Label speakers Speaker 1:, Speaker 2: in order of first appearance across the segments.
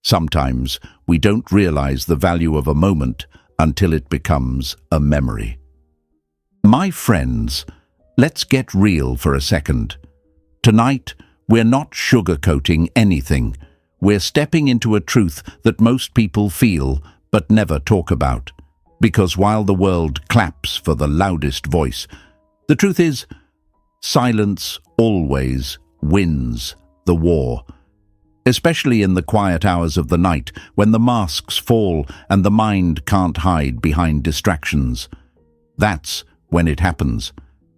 Speaker 1: Sometimes we don't realize the value of a moment until it becomes a memory. My friends, let's get real for a second. Tonight, we're not sugarcoating anything. We're stepping into a truth that most people feel but never talk about. Because while the world claps for the loudest voice, the truth is, silence always wins the war. Especially in the quiet hours of the night, when the masks fall and the mind can't hide behind distractions. That's when it happens.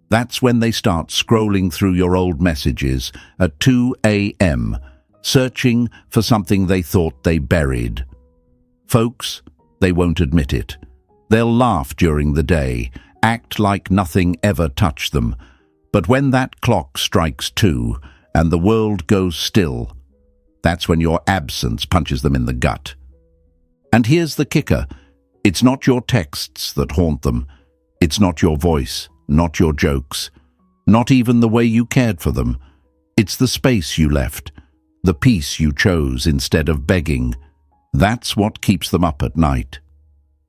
Speaker 1: That's when they start scrolling through your old messages at 2 a.m., searching for something they thought they buried. Folks, they won't admit it. They'll laugh during the day, act like nothing ever touched them. But when that clock strikes 2 and the world goes still, that's when your absence punches them in the gut. And here's the kicker. It's not your texts that haunt them. It's not your voice, not your jokes, not even the way you cared for them. It's the space you left, the peace you chose instead of begging. That's what keeps them up at night.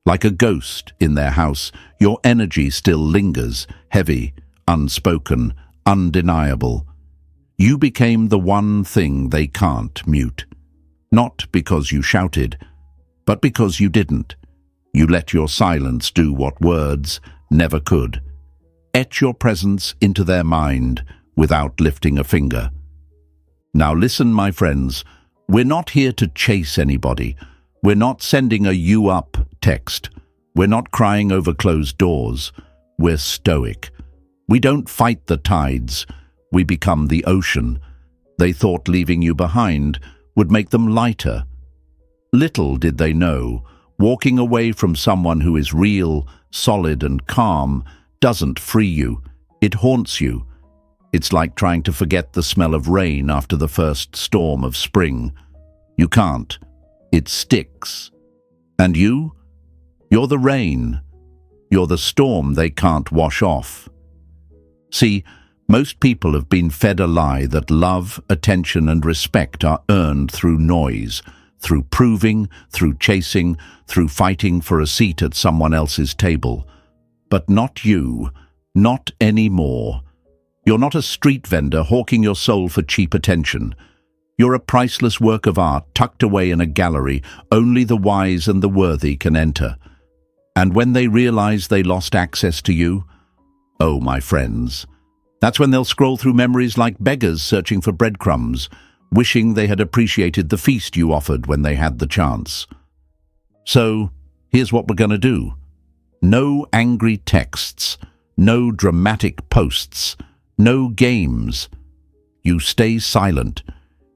Speaker 1: Like a ghost in their house, your energy still lingers, heavy, unspoken, undeniable. You became the one thing they can't mute. Not because you shouted, but because you didn't. You let your silence do what words never could. Etch your presence into their mind without lifting a finger. Now listen, my friends, we're not here to chase anybody. We're not sending a "you up" text. We're not crying over closed doors. We're stoic. We don't fight the tides. We become the ocean. They thought leaving you behind would make them lighter. Little did they know, walking away from someone who is real, solid and calm doesn't free you. It haunts you. It's like trying to forget the smell of rain after the first storm of spring. You can't. It sticks. And you? You're the rain. You're the storm they can't wash off. See, most people have been fed a lie that love, attention and respect are earned through noise, through proving, through chasing, through fighting for a seat at someone else's table. But not you, not anymore. You're not a street vendor hawking your soul for cheap attention. You're a priceless work of art tucked away in a gallery only the wise and the worthy can enter. And when they realize they lost access to you, oh, my friends, that's when they'll scroll through memories like beggars searching for breadcrumbs, wishing they had appreciated the feast you offered when they had the chance. So, here's what we're going to do. No angry texts, no dramatic posts, no games. You stay silent.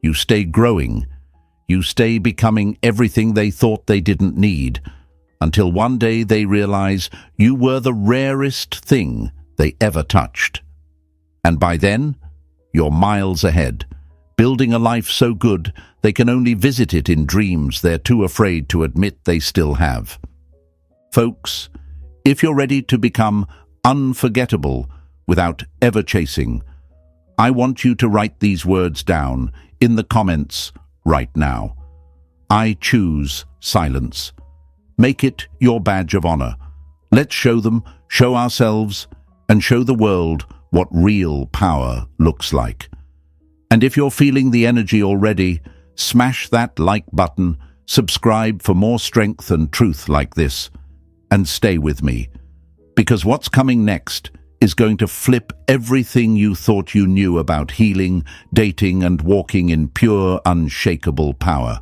Speaker 1: You stay growing. You stay becoming everything they thought they didn't need, until one day they realize you were the rarest thing they ever touched. And by then, you're miles ahead, building a life so good they can only visit it in dreams they're too afraid to admit they still have. Folks, if you're ready to become unforgettable without ever chasing, I want you to write these words down in the comments right now. I choose silence. Make it your badge of honor. Let's show them, show ourselves, and show the world what real power looks like. And if you're feeling the energy already, smash that like button, subscribe for more strength and truth like this, and stay with me. Because what's coming next is going to flip everything you thought you knew about healing, dating, and walking in pure, unshakable power.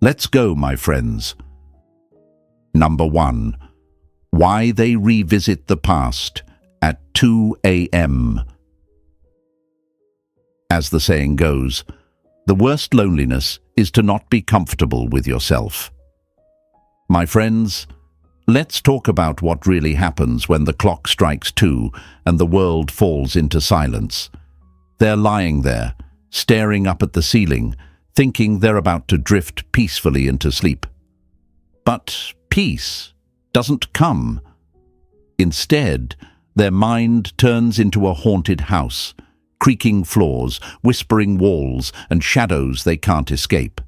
Speaker 1: Let's go, my friends. Number 1. Why they revisit the past at 2 a.m. As the saying goes, the worst loneliness is to not be comfortable with yourself. My friends, let's talk about what really happens when the clock strikes 2 and the world falls into silence. They're lying there, staring up at the ceiling, thinking they're about to drift peacefully into sleep. But peace doesn't come. Instead, their mind turns into a haunted house, creaking floors, whispering walls, and shadows they can't escape.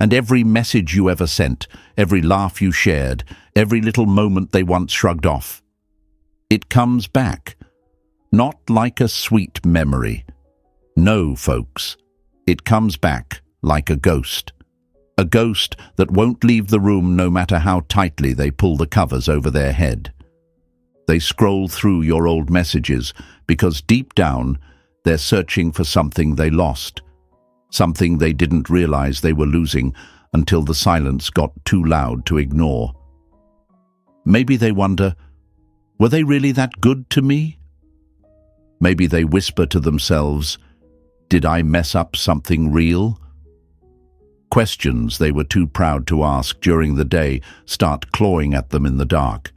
Speaker 1: And every message you ever sent, every laugh you shared, every little moment they once shrugged off, it comes back. Not like a sweet memory. No, folks, it comes back like a ghost. A ghost that won't leave the room no matter how tightly they pull the covers over their head. They scroll through your old messages because deep down they're searching for something they lost, something they didn't realize they were losing until the silence got too loud to ignore. Maybe they wonder, were they really that good to me? Maybe they whisper to themselves, did I mess up something real? Questions they were too proud to ask during the day start clawing at them in the dark.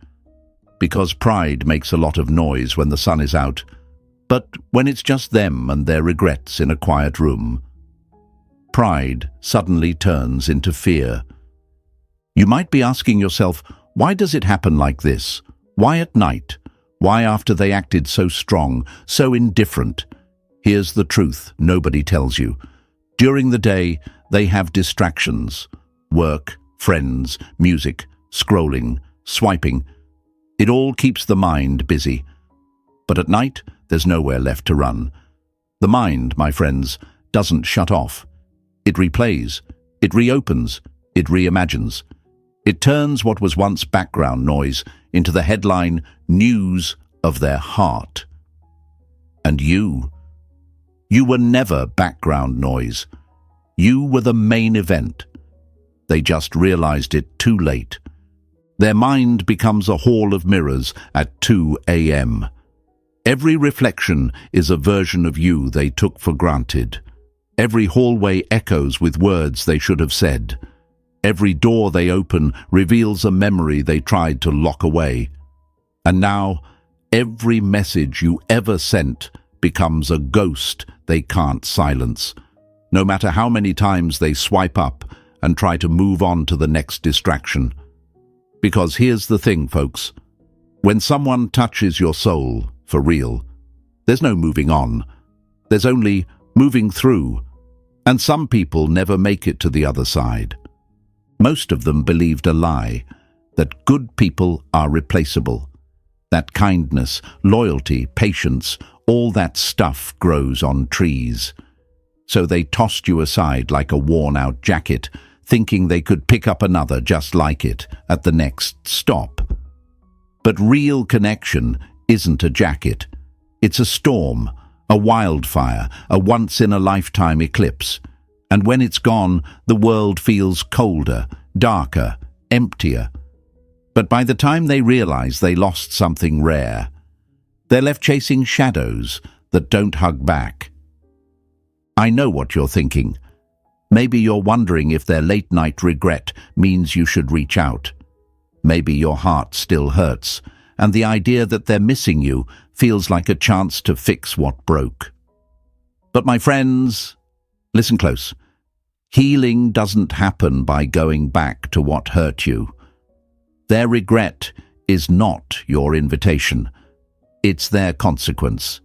Speaker 1: Because pride makes a lot of noise when the sun is out, but when it's just them and their regrets in a quiet room, pride suddenly turns into fear. You might be asking yourself, why does it happen like this? Why at night? Why after they acted so strong, so indifferent? Here's the truth nobody tells you. During the day, they have distractions. Work, friends, music, scrolling, swiping. It all keeps the mind busy. But at night, there's nowhere left to run. The mind, my friends, doesn't shut off. It replays, it reopens, it reimagines. It turns what was once background noise into the headline news of their heart. And you were never background noise. You were the main event. They just realized it too late. Their mind becomes a hall of mirrors at 2 a.m. Every reflection is a version of you they took for granted. Every hallway echoes with words they should have said. Every door they open reveals a memory they tried to lock away. And now, every message you ever sent becomes a ghost they can't silence. No matter how many times they swipe up and try to move on to the next distraction. Because here's the thing, folks. When someone touches your soul, for real, there's no moving on. There's only moving through. And some people never make it to the other side. Most of them believed a lie, that good people are replaceable. That kindness, loyalty, patience, all that stuff grows on trees. So they tossed you aside like a worn-out jacket, thinking they could pick up another just like it at the next stop. But real connection isn't a jacket. It's a storm, a wildfire, a once-in-a-lifetime eclipse. And when it's gone, the world feels colder, darker, emptier. But by the time they realize they lost something rare, they're left chasing shadows that don't hug back. I know what you're thinking. Maybe you're wondering if their late-night regret means you should reach out. Maybe your heart still hurts, and the idea that they're missing you feels like a chance to fix what broke. But my friends, listen close. Healing doesn't happen by going back to what hurt you. Their regret is not your invitation. It's their consequence.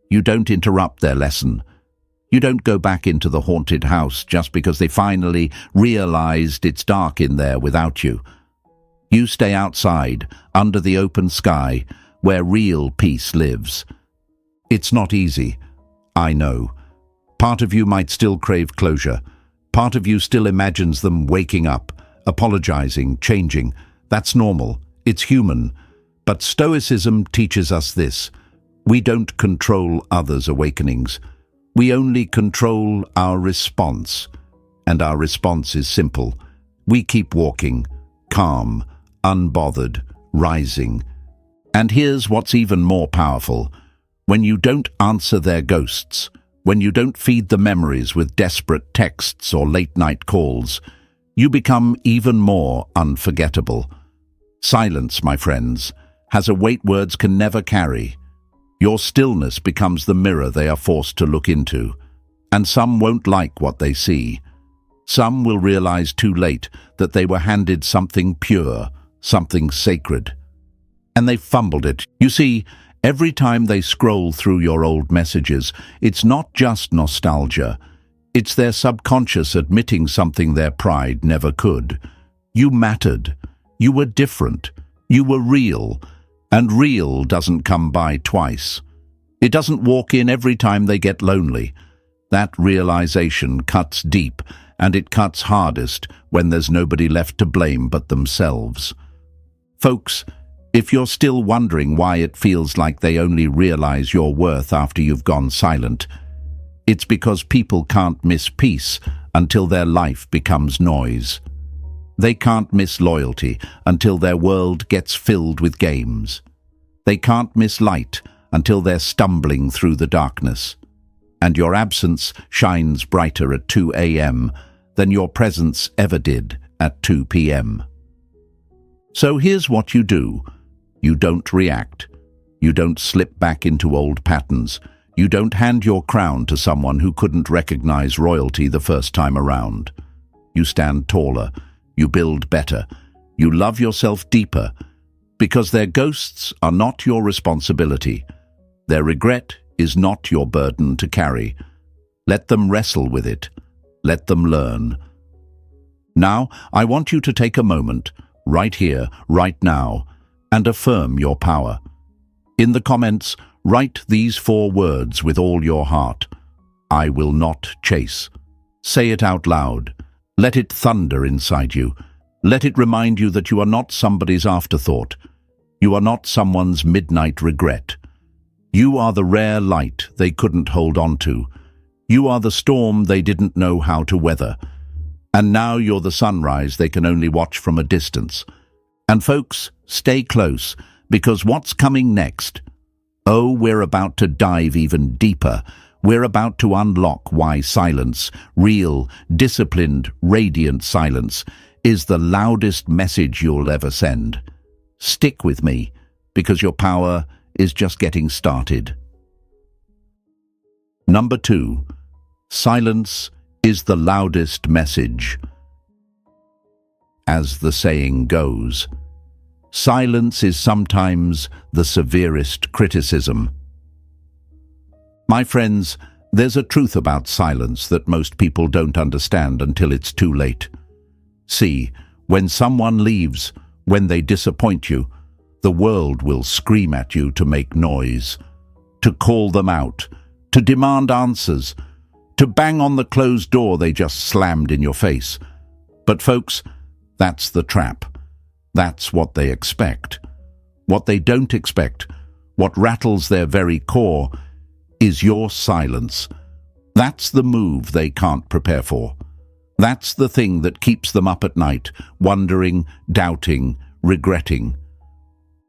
Speaker 1: You don't interrupt their lesson. You don't go back into the haunted house just because they finally realized it's dark in there without you. You stay outside, under the open sky, where real peace lives. It's not easy, I know. Part of you might still crave closure. Part of you still imagines them waking up, apologizing, changing. That's normal. It's human. But Stoicism teaches us this. We don't control others' awakenings. We only control our response. And our response is simple. We keep walking, calm, unbothered, rising. And here's what's even more powerful. When you don't answer their ghosts, when you don't feed the memories with desperate texts or late-night calls, you become even more unforgettable. Silence, my friends, has a weight words can never carry. Your stillness becomes the mirror they are forced to look into. And some won't like what they see. Some will realize too late that they were handed something pure, something sacred. And they fumbled it. You see, every time they scroll through your old messages, it's not just nostalgia. It's their subconscious admitting something their pride never could. You mattered. You were different. You were real. And real doesn't come by twice. It doesn't walk in every time they get lonely. That realization cuts deep, and it cuts hardest when there's nobody left to blame but themselves. Folks, if you're still wondering why it feels like they only realize your worth after you've gone silent, it's because people can't miss peace until their life becomes noise. They can't miss loyalty until their world gets filled with games. They can't miss light until they're stumbling through the darkness. And your absence shines brighter at 2 a.m. than your presence ever did at 2 p.m. So here's what you do. You don't react. You don't slip back into old patterns. You don't hand your crown to someone who couldn't recognize royalty the first time around. You stand taller. You build better. You love yourself deeper, because their ghosts are not your responsibility. Their regret is not your burden to carry. Let them wrestle with it. Let them learn. Now, I want you to take a moment, right here, right now, and affirm your power. In the comments, write these 4 words with all your heart. I will not chase. Say it out loud. Let it thunder inside you. Let it remind you that you are not somebody's afterthought. You are not someone's midnight regret. You are the rare light they couldn't hold on to. You are the storm they didn't know how to weather. And now you're the sunrise they can only watch from a distance. And folks, stay close, because what's coming next? Oh, we're about to dive even deeper. We're about to unlock why silence, real, disciplined, radiant silence, is the loudest message you'll ever send. Stick with me, because your power is just getting started. Number 2. Silence is the loudest message. As the saying goes, silence is sometimes the severest criticism. My friends, there's a truth about silence that most people don't understand until it's too late. See, when someone leaves, when they disappoint you, the world will scream at you to make noise, to call them out, to demand answers, to bang on the closed door they just slammed in your face. But folks, that's the trap. That's what they expect. What they don't expect, what rattles their very core, is your silence. That's the move they can't prepare for. That's the thing that keeps them up at night, wondering, doubting, regretting.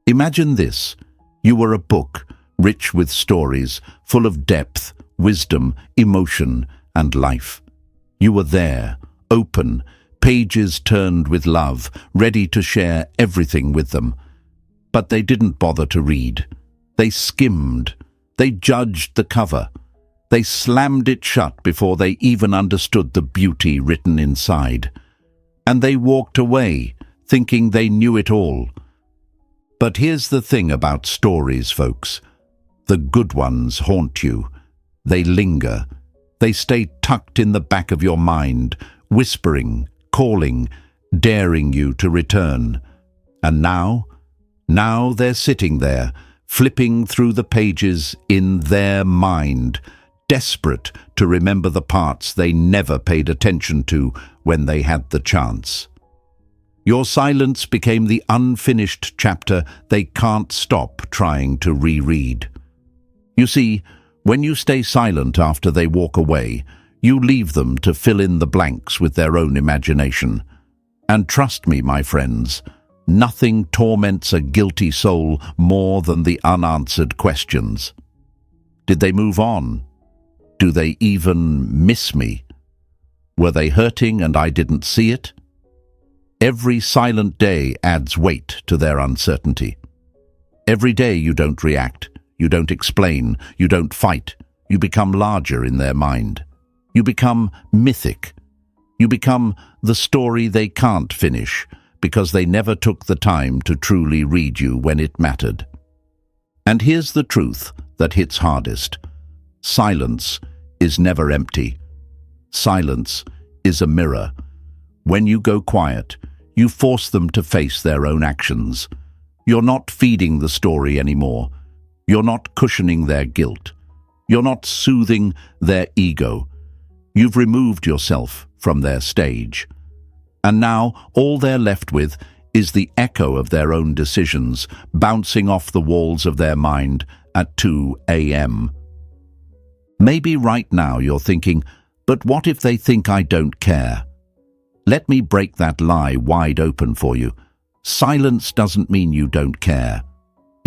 Speaker 1: Imagine this. You were a book, rich with stories, full of depth, wisdom, emotion, and life. You were there, open, pages turned with love, ready to share everything with them. But they didn't bother to read. They skimmed. They judged the cover. They slammed it shut before they even understood the beauty written inside. And they walked away, thinking they knew it all. But here's the thing about stories, folks. The good ones haunt you. They linger. They stay tucked in the back of your mind, whispering, calling, daring you to return. And now they're sitting there, flipping through the pages in their mind, desperate to remember the parts they never paid attention to when they had the chance. Your silence became the unfinished chapter they can't stop trying to reread. You see, when you stay silent after they walk away, you leave them to fill in the blanks with their own imagination. And trust me, my friends, nothing torments a guilty soul more than the unanswered questions. Did they move on? Do they even miss me? Were they hurting and I didn't see it? Every silent day adds weight to their uncertainty. Every day you don't react, you don't explain, you don't fight, you become larger in their mind. You become mythic. You become the story they can't finish because they never took the time to truly read you when it mattered. And here's the truth that hits hardest. Silence is never empty. Silence is a mirror. When you go quiet, you force them to face their own actions. You're not feeding the story anymore. You're not cushioning their guilt. You're not soothing their ego. You've removed yourself from their stage. And now all they're left with is the echo of their own decisions bouncing off the walls of their mind at 2 a.m. Maybe right now you're thinking, but what if they think I don't care? Let me break that lie wide open for you. Silence doesn't mean you don't care.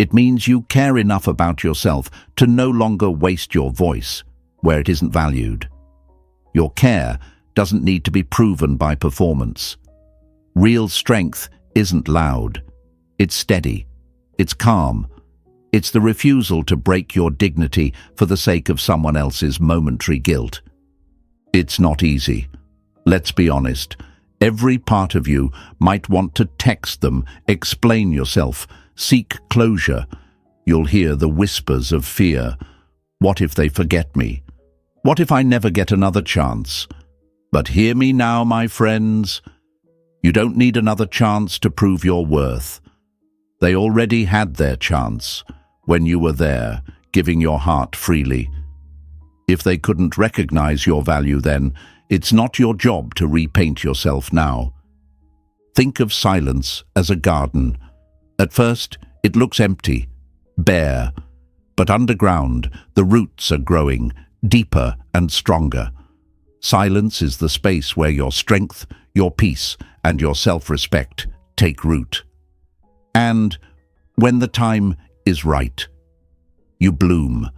Speaker 1: It means you care enough about yourself to no longer waste your voice where it isn't valued. Your care doesn't need to be proven by performance. Real strength isn't loud. It's steady. It's calm. It's the refusal to break your dignity for the sake of someone else's momentary guilt. It's not easy. Let's be honest. Every part of you might want to text them, explain yourself, seek closure. You'll hear the whispers of fear. What if they forget me? What if I never get another chance? But hear me now, my friends. You don't need another chance to prove your worth. They already had their chance when you were there, giving your heart freely. If they couldn't recognize your value then, it's not your job to repaint yourself now. Think of silence as a garden. At first, it looks empty, bare, but underground, the roots are growing, deeper and stronger. Silence is the space where your strength, your peace, and your self-respect take root. And when the time is right, you bloom,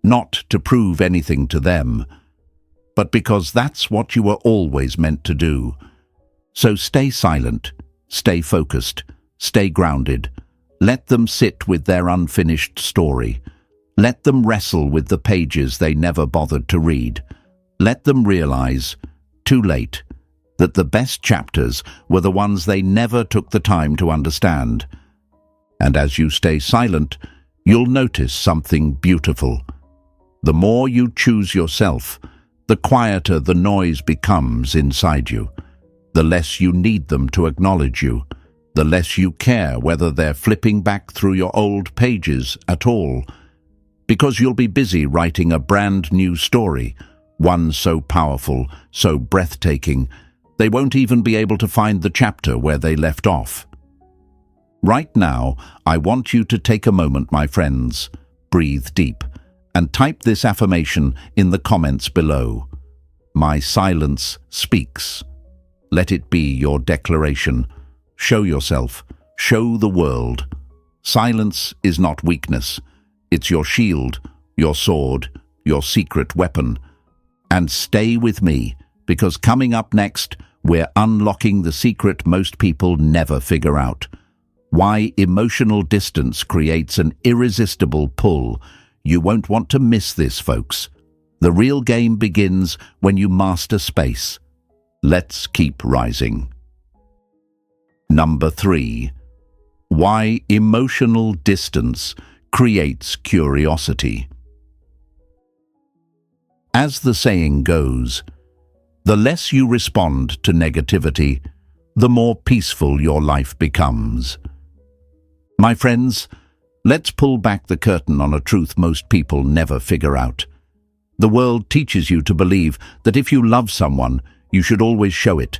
Speaker 1: not to prove anything to them, but because that's what you were always meant to do. So stay silent, stay focused, stay grounded. Let them sit with their unfinished story. Let them wrestle with the pages they never bothered to read. Let them realize, too late, that the best chapters were the ones they never took the time to understand. And as you stay silent, you'll notice something beautiful. The more you choose yourself, the quieter the noise becomes inside you. The less you need them to acknowledge you. The less you care whether they're flipping back through your old pages at all. Because you'll be busy writing a brand new story, one so powerful, so breathtaking, they won't even be able to find the chapter where they left off. Right now, I want you to take a moment, my friends. Breathe deep. And type this affirmation in the comments below. My silence speaks. Let it be your declaration. Show yourself. Show the world. Silence is not weakness. It's your shield, your sword, your secret weapon. And stay with me, because coming up next, we're unlocking the secret most people never figure out. Why emotional distance creates an irresistible pull. You won't want to miss this, folks. The real game begins when you master space. Let's keep rising. Number 3. Why emotional distance creates curiosity. As the saying goes, the less you respond to negativity, the more peaceful your life becomes. My friends, let's pull back the curtain on a truth most people never figure out. The world teaches you to believe that if you love someone, you should always show it.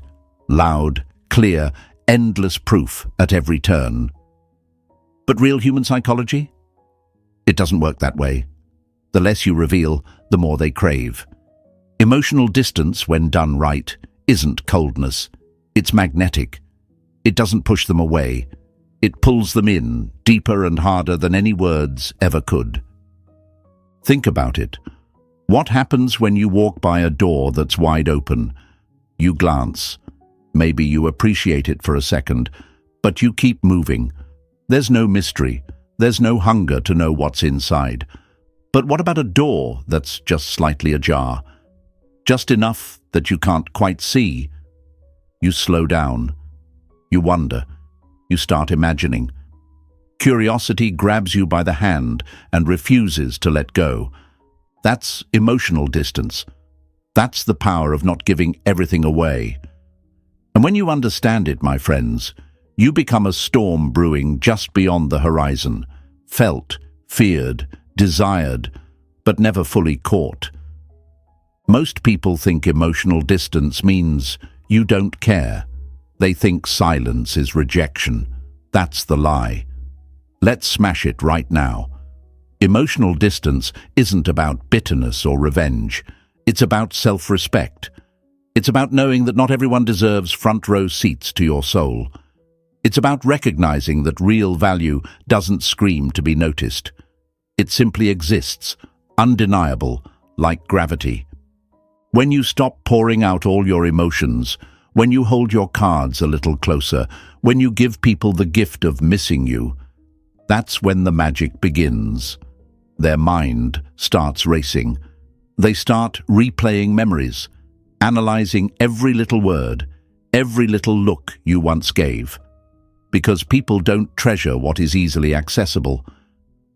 Speaker 1: Loud, clear, endless proof at every turn. But real human psychology? It doesn't work that way. The less you reveal, the more they crave. Emotional distance, when done right, isn't coldness. It's magnetic. It doesn't push them away. It pulls them in, deeper and harder than any words ever could. Think about it. What happens when you walk by a door that's wide open? You glance. Maybe you appreciate it for a second, but you keep moving. There's no mystery. There's no hunger to know what's inside. But what about a door that's just slightly ajar? Just enough that you can't quite see. You slow down. You wonder. You start imagining. Curiosity grabs you by the hand and refuses to let go. That's emotional distance. That's the power of not giving everything away. And when you understand it, my friends, you become a storm brewing just beyond the horizon, felt, feared, desired, but never fully caught. Most people think emotional distance means you don't care. They think silence is rejection. That's the lie. Let's smash it right now. Emotional distance isn't about bitterness or revenge. It's about self-respect. It's about knowing that not everyone deserves front-row seats to your soul. It's about recognizing that real value doesn't scream to be noticed. It simply exists, undeniable, like gravity. When you stop pouring out all your emotions, when you hold your cards a little closer, when you give people the gift of missing you, that's when the magic begins. Their mind starts racing. They start replaying memories, analyzing every little word, every little look you once gave. Because people don't treasure what is easily accessible.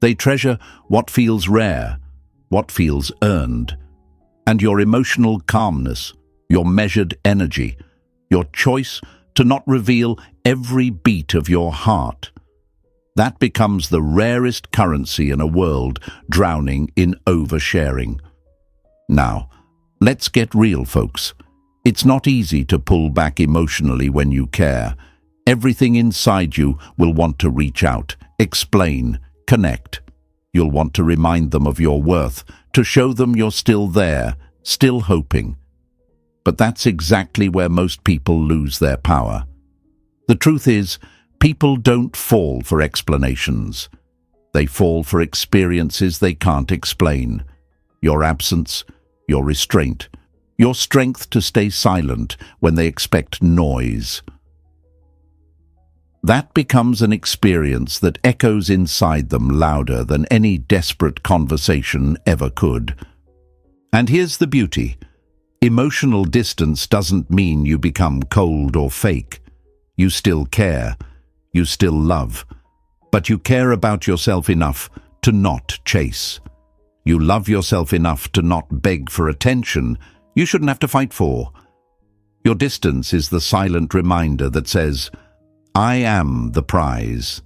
Speaker 1: They treasure what feels rare, what feels earned. And your emotional calmness, your measured energy, your choice to not reveal every beat of your heart, that becomes the rarest currency in a world drowning in oversharing. Now, let's get real, folks. It's not easy to pull back emotionally when you care. Everything inside you will want to reach out, explain, connect. You'll want to remind them of your worth, to show them you're still there, still hoping. But that's exactly where most people lose their power. The truth is, people don't fall for explanations. They fall for experiences they can't explain. Your absence, your restraint, your strength to stay silent when they expect noise. That becomes an experience that echoes inside them louder than any desperate conversation ever could. And here's the beauty. Emotional distance doesn't mean you become cold or fake. You still care. You still love. But you care about yourself enough to not chase. You love yourself enough to not beg for attention you shouldn't have to fight for. Your distance is the silent reminder that says, I am the prize,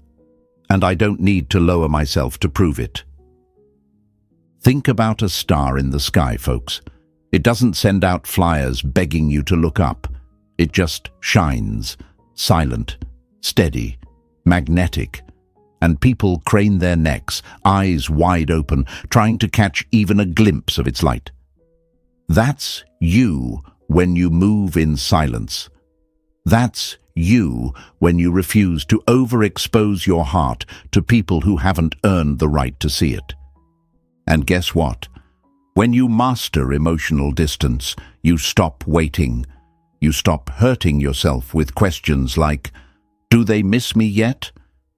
Speaker 1: and I don't need to lower myself to prove it. Think about a star in the sky, folks. It doesn't send out flyers begging you to look up. It just shines, silent, steady, magnetic, and people crane their necks, eyes wide open, trying to catch even a glimpse of its light. That's you when you move in silence. That's you when you refuse to overexpose your heart to people who haven't earned the right to see it. And guess what? When you master emotional distance, you stop waiting. You stop hurting yourself with questions like, do they miss me yet?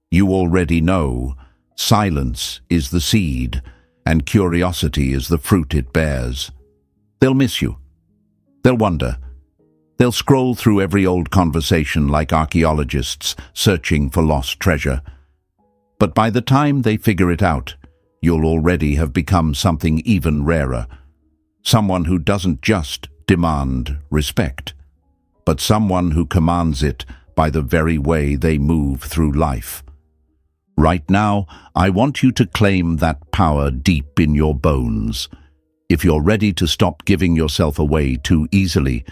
Speaker 1: You already know. Silence is the seed, and curiosity is the fruit it bears. They'll miss you. They'll wonder. They'll scroll through every old conversation like archaeologists searching for lost treasure. But by the time they figure it out, you'll already have become something even rarer. Someone who doesn't just demand respect, but someone who commands it by the very way they move through life. Right now, I want you to claim that power deep in your bones. If you're ready to stop giving yourself away too easily,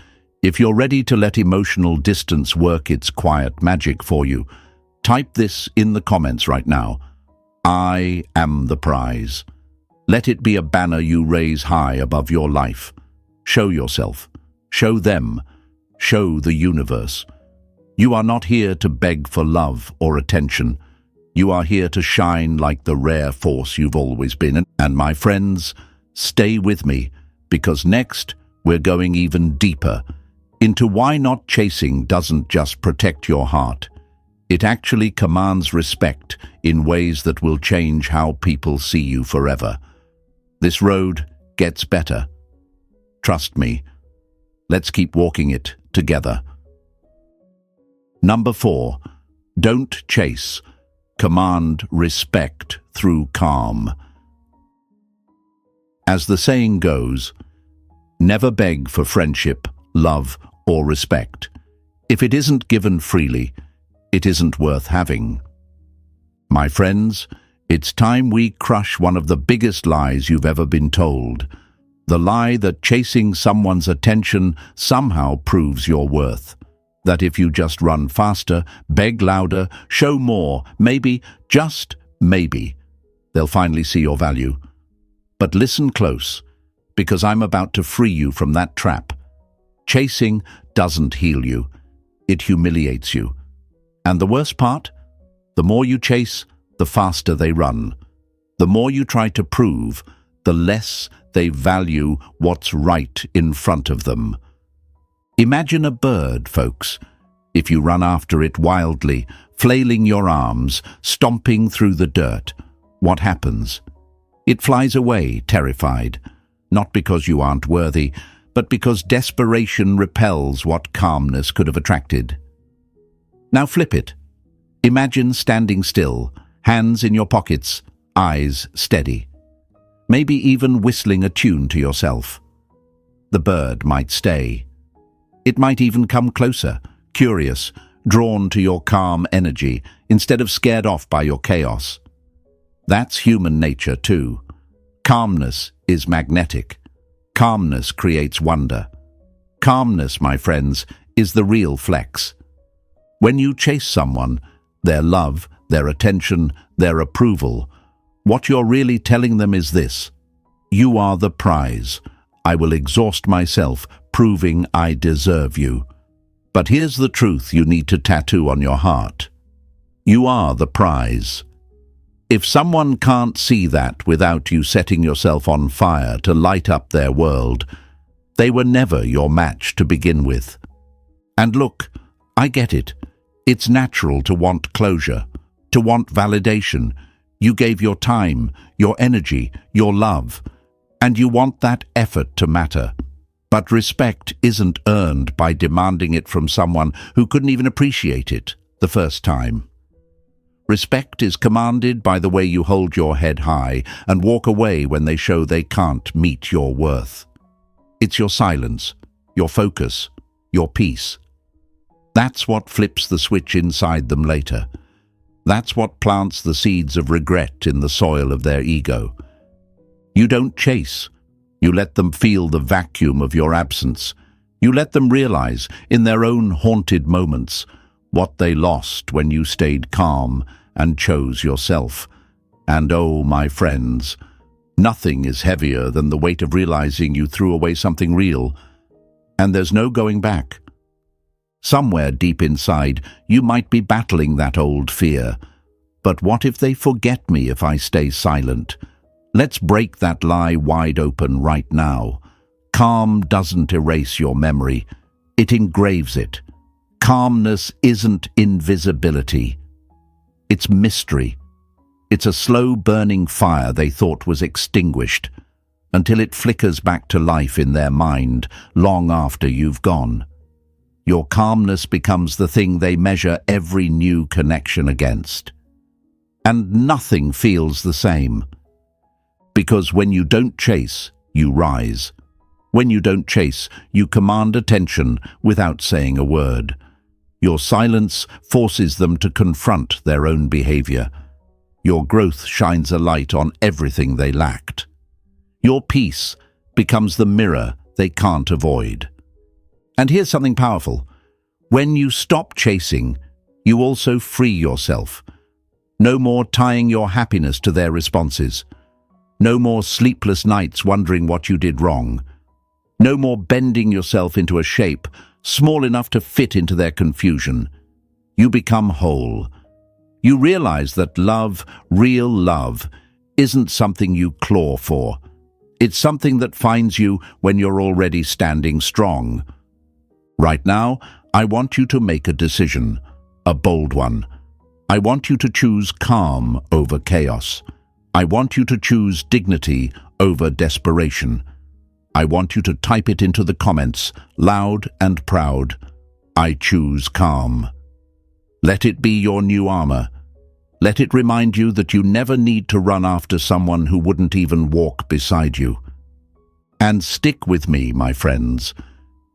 Speaker 1: if you're ready to let emotional distance work its quiet magic for you, type this in the comments right now. I am the prize. Let it be a banner you raise high above your life. Show yourself. Show them. Show the universe. You are not here to beg for love or attention. You are here to shine like the rare force you've always been. And my friends, stay with me, because next we're going even deeper into why not chasing doesn't just protect your heart. It actually commands respect in ways that will change how people see you forever. This road gets better. Trust me. Let's keep walking it together. Number 4, don't chase. Command respect through calm. As the saying goes, Never beg for friendship, love, or respect. If it isn't given freely, it isn't worth having. My friends, it's time we crush one of the biggest lies you've ever been told. The lie that chasing someone's attention somehow proves your worth. That if you just run faster, beg louder, show more, maybe, just maybe, they'll finally see your value. But listen close, because I'm about to free you from that trap. Chasing doesn't heal you. It humiliates you. And the worst part? The more you chase, the faster they run. The more you try to prove, the less they value what's right in front of them. Imagine a bird, folks. If you run after it wildly, flailing your arms, stomping through the dirt, what happens? It flies away, terrified. Not because you aren't worthy, but because desperation repels what calmness could have attracted. Now flip it. Imagine standing still, hands in your pockets, eyes steady. Maybe even whistling a tune to yourself. The bird might stay. It might even come closer, curious, drawn to your calm energy, instead of scared off by your chaos. That's human nature too. Calmness is magnetic. Calmness creates wonder. Calmness, my friends, is the real flex. When you chase someone, their love, their attention, their approval, what you're really telling them is this: you are the prize. I will exhaust myself, proving I deserve you. But here's the truth you need to tattoo on your heart. You are the prize. If someone can't see that without you setting yourself on fire to light up their world, they were never your match to begin with. And look, I get it. It's natural to want closure, to want validation. You gave your time, your energy, your love, and you want that effort to matter. But respect isn't earned by demanding it from someone who couldn't even appreciate it the first time. Respect is commanded by the way you hold your head high and walk away when they show they can't meet your worth. It's your silence, your focus, your peace. That's what flips the switch inside them later. That's what plants the seeds of regret in the soil of their ego. You don't chase. You let them feel the vacuum of your absence. You let them realize, in their own haunted moments, what they lost when you stayed calm and chose yourself. And oh, my friends, nothing is heavier than the weight of realizing you threw away something real, and there's no going back. Somewhere deep inside, you might be battling that old fear. But what if they forget me if I stay silent? Let's break that lie wide open right now. Calm doesn't erase your memory. It engraves it. Calmness isn't invisibility. It's mystery. It's a slow-burning fire they thought was extinguished, until it flickers back to life in their mind long after you've gone. Your calmness becomes the thing they measure every new connection against. And nothing feels the same. Because when you don't chase, you rise. When you don't chase, you command attention without saying a word. Your silence forces them to confront their own behavior. Your growth shines a light on everything they lacked. Your peace becomes the mirror they can't avoid. And here's something powerful. When you stop chasing, you also free yourself. No more tying your happiness to their responses. No more sleepless nights wondering what you did wrong. No more bending yourself into a shape small enough to fit into their confusion. You become whole. You realize that love, real love, isn't something you claw for. It's something that finds you when you're already standing strong. Right now, I want you to make a decision, a bold one. I want you to choose calm over chaos. I want you to choose dignity over desperation. I want you to type it into the comments, loud and proud. I choose calm. Let it be your new armor. Let it remind you that you never need to run after someone who wouldn't even walk beside you. And stick with me, my friends,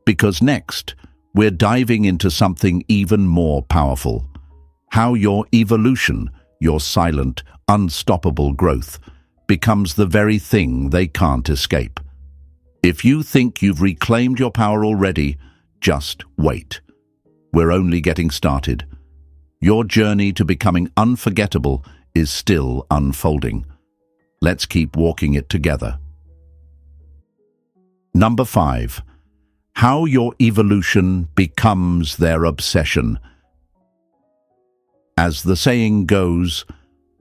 Speaker 1: because next we're diving into something even more powerful. How your evolution, your silent, unstoppable growth, becomes the very thing they can't escape. If you think you've reclaimed your power already, just wait. We're only getting started. Your journey to becoming unforgettable is still unfolding. Let's keep walking it together. Number 5. How your evolution becomes their obsession. As the saying goes,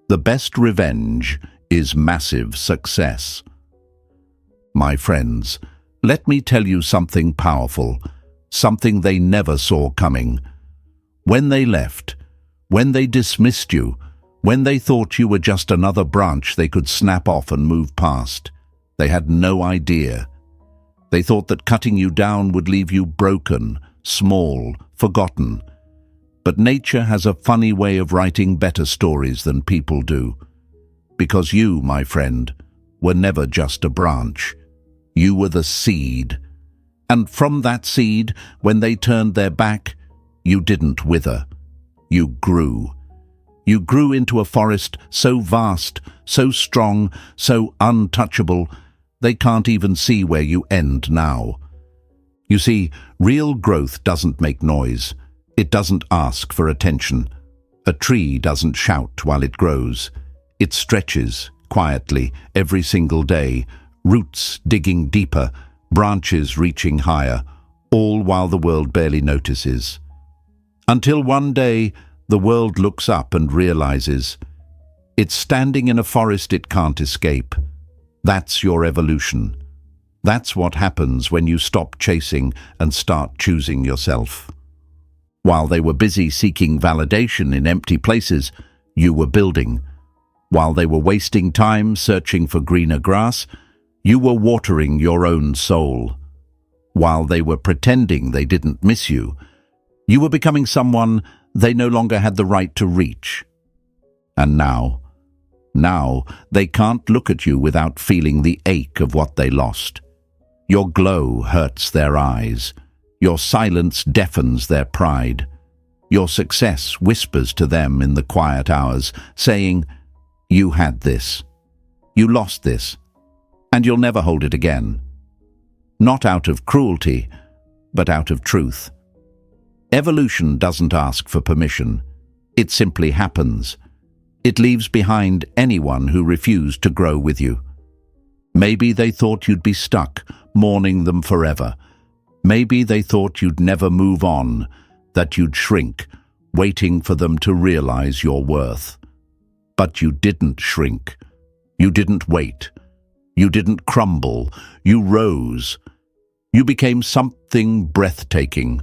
Speaker 1: the best revenge is massive success. My friends, let me tell you something powerful, something they never saw coming. When they left, when they dismissed you, when they thought you were just another branch they could snap off and move past, they had no idea. They thought that cutting you down would leave you broken, small, forgotten. But nature has a funny way of writing better stories than people do. Because you, my friend, were never just a branch. You were the seed. And from that seed, when they turned their back, you didn't wither. You grew. You grew into a forest so vast, so strong, so untouchable, they can't even see where you end now. You see, real growth doesn't make noise. It doesn't ask for attention. A tree doesn't shout while it grows. It stretches quietly every single day, roots digging deeper, branches reaching higher, all while the world barely notices. Until one day, the world looks up and realizes it's standing in a forest it can't escape. That's your evolution. That's what happens when you stop chasing and start choosing yourself. While they were busy seeking validation in empty places, you were building. While they were wasting time searching for greener grass, you were watering your own soul. While they were pretending they didn't miss you, you were becoming someone they no longer had the right to reach. And now they can't look at you without feeling the ache of what they lost. Your glow hurts their eyes. Your silence deafens their pride. Your success whispers to them in the quiet hours, saying, "You had this. You lost this. And you'll never hold it again." Not out of cruelty, but out of truth. Evolution doesn't ask for permission. It simply happens. It leaves behind anyone who refused to grow with you. Maybe they thought you'd be stuck, mourning them forever. Maybe they thought you'd never move on, that you'd shrink, waiting for them to realize your worth. But you didn't shrink. You didn't wait. You didn't crumble. You rose. You became something breathtaking.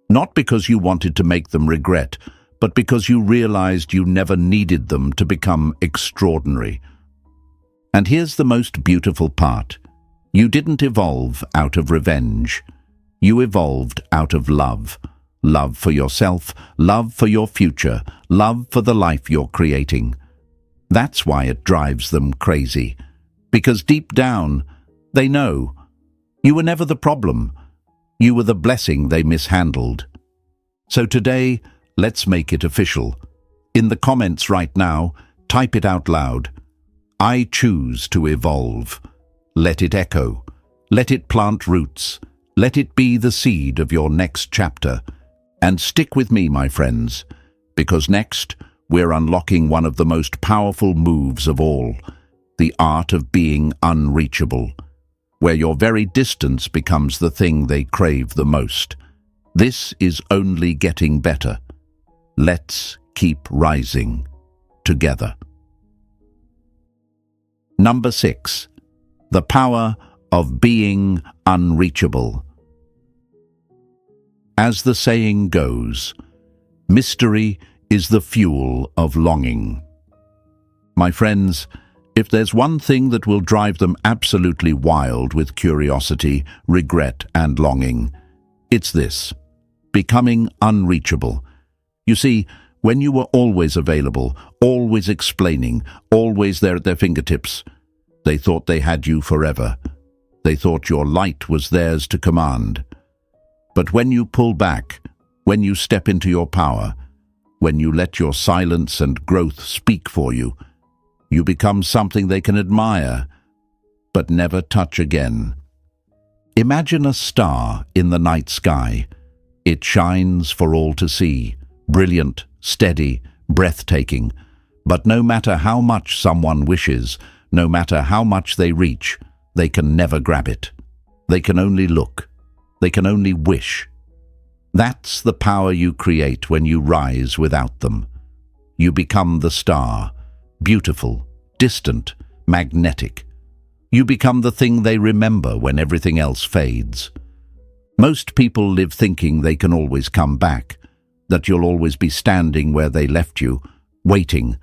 Speaker 1: Not because you wanted to make them regret, but because you realized you never needed them to become extraordinary. And here's the most beautiful part. You didn't evolve out of revenge. You evolved out of love. Love for yourself, love for your future, love for the life you're creating. That's why it drives them crazy. Because deep down, they know you were never the problem. You were the blessing they mishandled. So today, let's make it official. In the comments right now, type it out loud. I choose to evolve. Let it echo. Let it plant roots. Let it be the seed of your next chapter. And stick with me, my friends, because next we're unlocking one of the most powerful moves of all, the art of being unreachable, where your very distance becomes the thing they crave the most. This is only getting better. Let's keep rising together. Number 6. The power of being unreachable. As the saying goes, mystery is the fuel of longing. My friends, if there's one thing that will drive them absolutely wild with curiosity, regret, and longing, it's this: becoming unreachable. You see, when you were always available, always explaining, always there at their fingertips, they thought they had you forever. They thought your light was theirs to command. But when you pull back, when you step into your power, when you let your silence and growth speak for you, you become something they can admire, but never touch again. Imagine a star in the night sky. It shines for all to see, brilliant, steady, breathtaking. But no matter how much someone wishes, no matter how much they reach, they can never grab it. They can only look. They can only wish. That's the power you create when you rise without them. You become the star, beautiful, distant, magnetic. You become the thing they remember when everything else fades. Most people live thinking they can always come back, that you'll always be standing where they left you, waiting.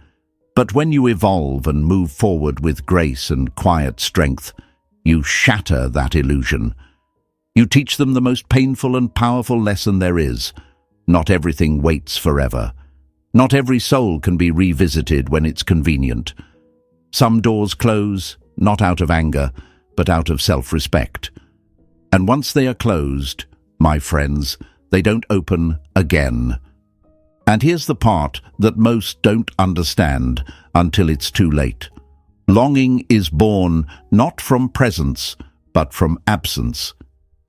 Speaker 1: But when you evolve and move forward with grace and quiet strength, you shatter that illusion. You teach them the most painful and powerful lesson there is. Not everything waits forever. Not every soul can be revisited when it's convenient. Some doors close, not out of anger, but out of self-respect. And once they are closed, my friends, they don't open again. And here's the part that most don't understand until it's too late. Longing is born not from presence, but from absence.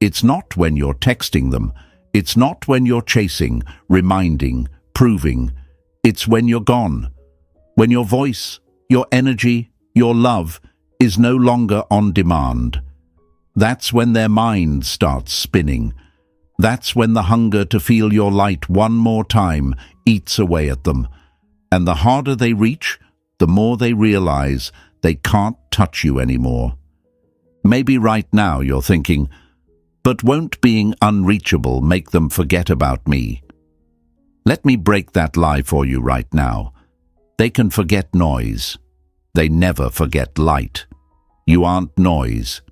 Speaker 1: It's not when you're texting them. It's not when you're chasing, reminding, proving. It's when you're gone. When your voice, your energy, your love is no longer on demand. That's when their mind starts spinning. That's when the hunger to feel your light one more time eats away at them. And the harder they reach, the more they realize they can't touch you anymore. Maybe right now you're thinking, but won't being unreachable make them forget about me? Let me break that lie for you right now. They can forget noise. They never forget light. You aren't noise.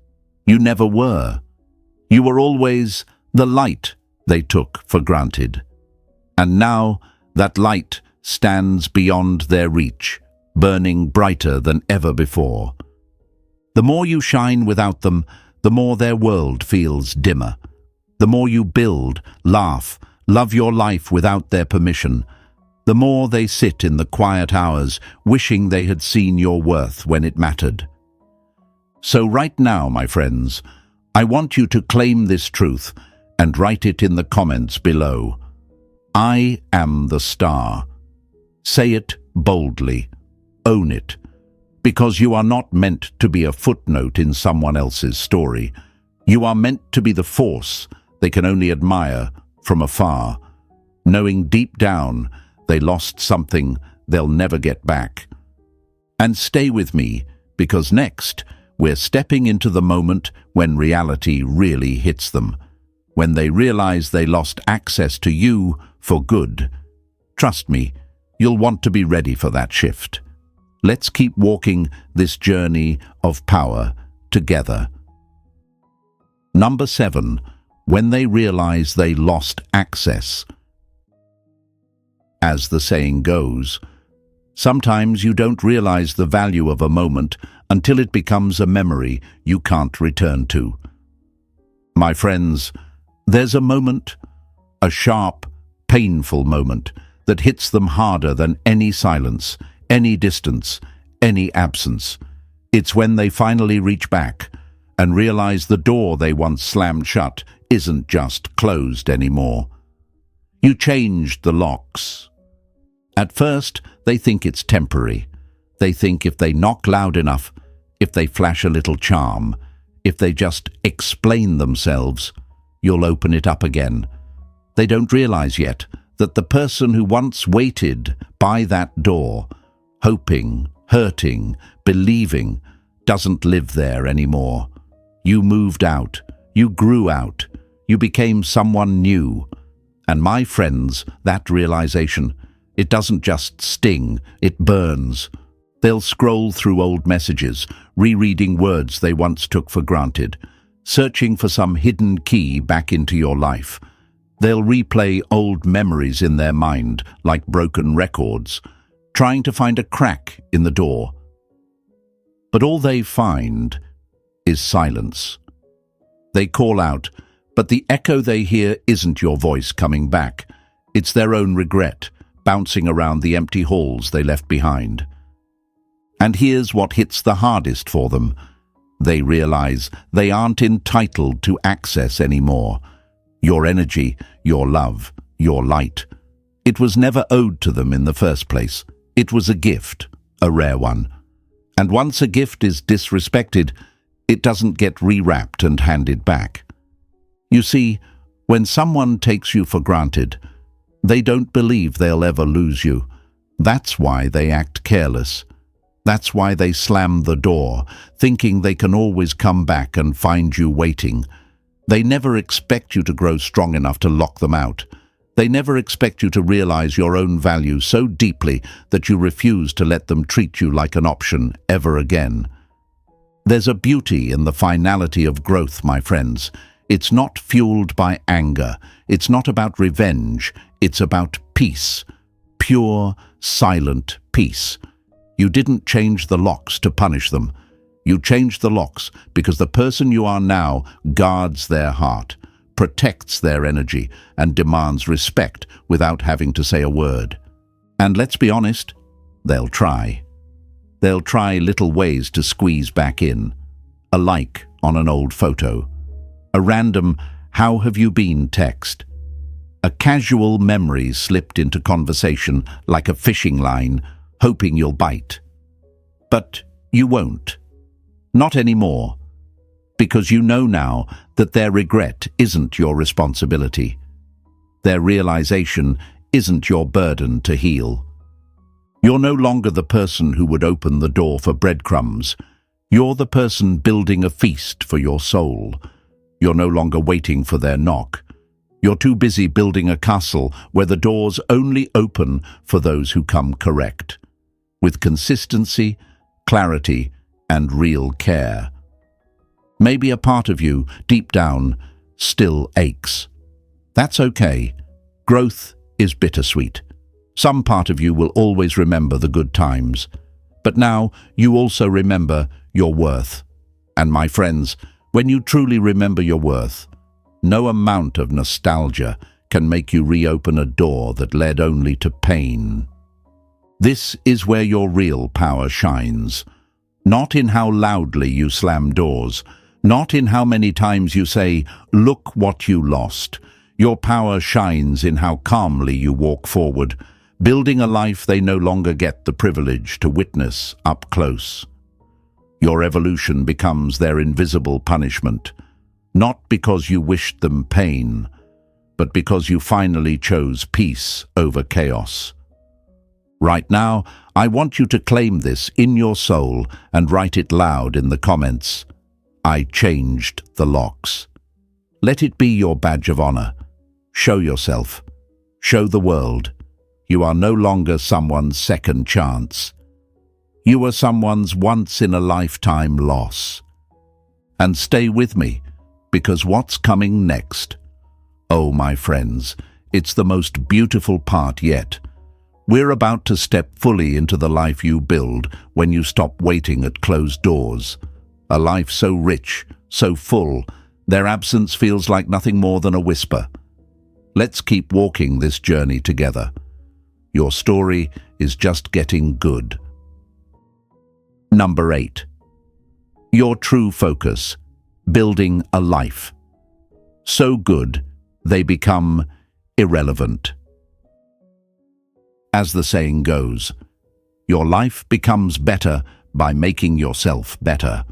Speaker 1: You never were. You were always the light they took for granted. And now that light stands beyond their reach, burning brighter than ever before. The more you shine without them, the more their world feels dimmer. The more you build, laugh, love your life without their permission, the more they sit in the quiet hours wishing they had seen your worth when it mattered. So right now, my friends, I want you to claim this truth and write it in the comments below. I am the star. Say it boldly. Own it. Because you are not meant to be a footnote in someone else's story. You are meant to be the force they can only admire from afar, knowing deep down they lost something they'll never get back. And stay with me, because next we're stepping into the moment when reality really hits them, when they realize they lost access to you for good. Trust me, you'll want to be ready for that shift. Let's keep walking this journey of power together. Number 7, when they realize they lost access. As the saying goes, sometimes you don't realize the value of a moment until it becomes a memory you can't return to. My friends, there's a moment, a sharp, painful moment, that hits them harder than any silence, any distance, any absence. It's when they finally reach back and realize the door they once slammed shut isn't just closed anymore. You changed the locks. At first, they think it's temporary. They think if they knock loud enough, if they flash a little charm, if they just explain themselves, you'll open it up again. They don't realize yet that the person who once waited by that door, hoping, hurting, believing, doesn't live there anymore. You moved out. You grew out. You became someone new. And my friends, that realization, it doesn't just sting, it burns. They'll scroll through old messages, rereading words they once took for granted, searching for some hidden key back into your life. They'll replay old memories in their mind like broken records, trying to find a crack in the door. But all they find is silence. They call out, but the echo they hear isn't your voice coming back. It's their own regret, bouncing around the empty halls they left behind. And here's what hits the hardest for them. They realize they aren't entitled to access anymore. Your energy, your love, your light. It was never owed to them in the first place. It was a gift, a rare one. And once a gift is disrespected, it doesn't get rewrapped and handed back. You see, when someone takes you for granted, they don't believe they'll ever lose you. That's why they act careless. That's why they slam the door, thinking they can always come back and find you waiting. They never expect you to grow strong enough to lock them out. They never expect you to realize your own value so deeply that you refuse to let them treat you like an option ever again. There's a beauty in the finality of growth, my friends. It's not fueled by anger. It's not about revenge. It's about peace. Pure, silent peace. You didn't change the locks to punish them. You changed the locks because the person you are now guards their heart, protects their energy, and demands respect without having to say a word. And let's be honest, they'll try. They'll try little ways to squeeze back in. A like on an old photo. A random "how have you been" text. A casual memory slipped into conversation like a fishing line, hoping you'll bite. But you won't. Not anymore. Because you know now that their regret isn't your responsibility. Their realization isn't your burden to heal. You're no longer the person who would open the door for breadcrumbs. You're the person building a feast for your soul. You're no longer waiting for their knock. You're too busy building a castle where the doors only open for those who come correct. With consistency, clarity, and real care. Maybe a part of you, deep down, still aches. That's okay. Growth is bittersweet. Some part of you will always remember the good times. But now you also remember your worth. And my friends, when you truly remember your worth, no amount of nostalgia can make you reopen a door that led only to pain. This is where your real power shines. Not in how loudly you slam doors, not in how many times you say, "Look what you lost." Your power shines in how calmly you walk forward, building a life they no longer get the privilege to witness up close. Your evolution becomes their invisible punishment, not because you wished them pain, but because you finally chose peace over chaos. Right now, I want you to claim this in your soul and write it loud in the comments. I changed the locks. Let it be your badge of honor. Show yourself. Show the world. You are no longer someone's second chance. You are someone's once-in-a-lifetime loss. And stay with me, because what's coming next? Oh, my friends, it's the most beautiful part yet. We're about to step fully into the life you build when you stop waiting at closed doors. A life so rich, so full, their absence feels like nothing more than a whisper. Let's keep walking this journey together. Your story is just getting good. Number 8. Your true focus. Building a life. So good, they become irrelevant. As the saying goes, your life becomes better by making yourself better.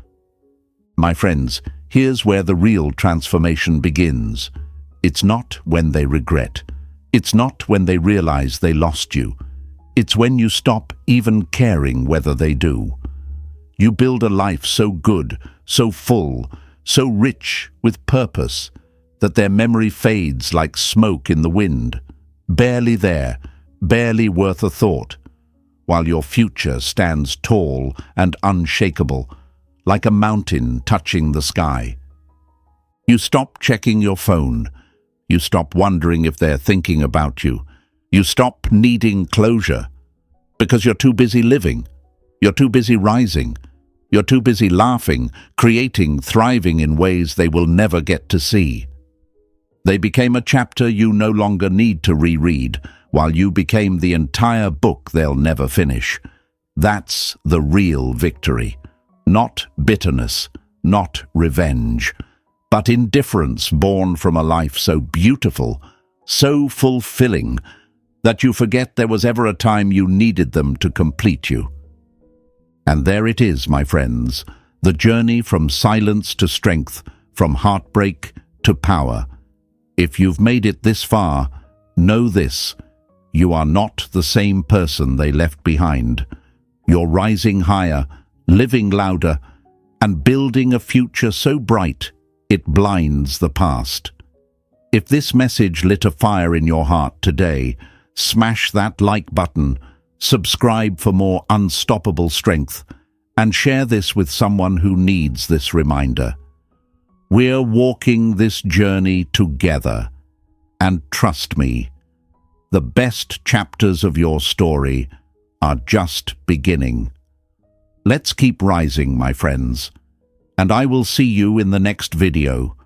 Speaker 1: My friends, here's where the real transformation begins. It's not when they regret. It's not when they realize they lost you. It's when you stop even caring whether they do. You build a life so good, so full, so rich with purpose, that their memory fades like smoke in the wind, barely there, barely worth a thought, while your future stands tall and unshakable, like a mountain touching the sky. You stop checking your phone. You stop wondering if they're thinking about you. You stop needing closure because you're too busy living. You're too busy rising. You're too busy laughing, creating, thriving in ways they will never get to see. They became a chapter you no longer need to reread, while you became the entire book they'll never finish. That's the real victory. Not bitterness, not revenge, but indifference born from a life so beautiful, so fulfilling, that you forget there was ever a time you needed them to complete you. And there it is, my friends, the journey from silence to strength, from heartbreak to power. If you've made it this far, know this: you are not the same person they left behind. You're rising higher, living louder, and building a future so bright it blinds the past. If this message lit a fire in your heart today, smash that like button, subscribe for more unstoppable strength, and share this with someone who needs this reminder. We're walking this journey together, and trust me, the best chapters of your story are just beginning. Let's keep rising, my friends, and I will see you in the next video.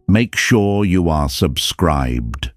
Speaker 1: Make sure you are subscribed.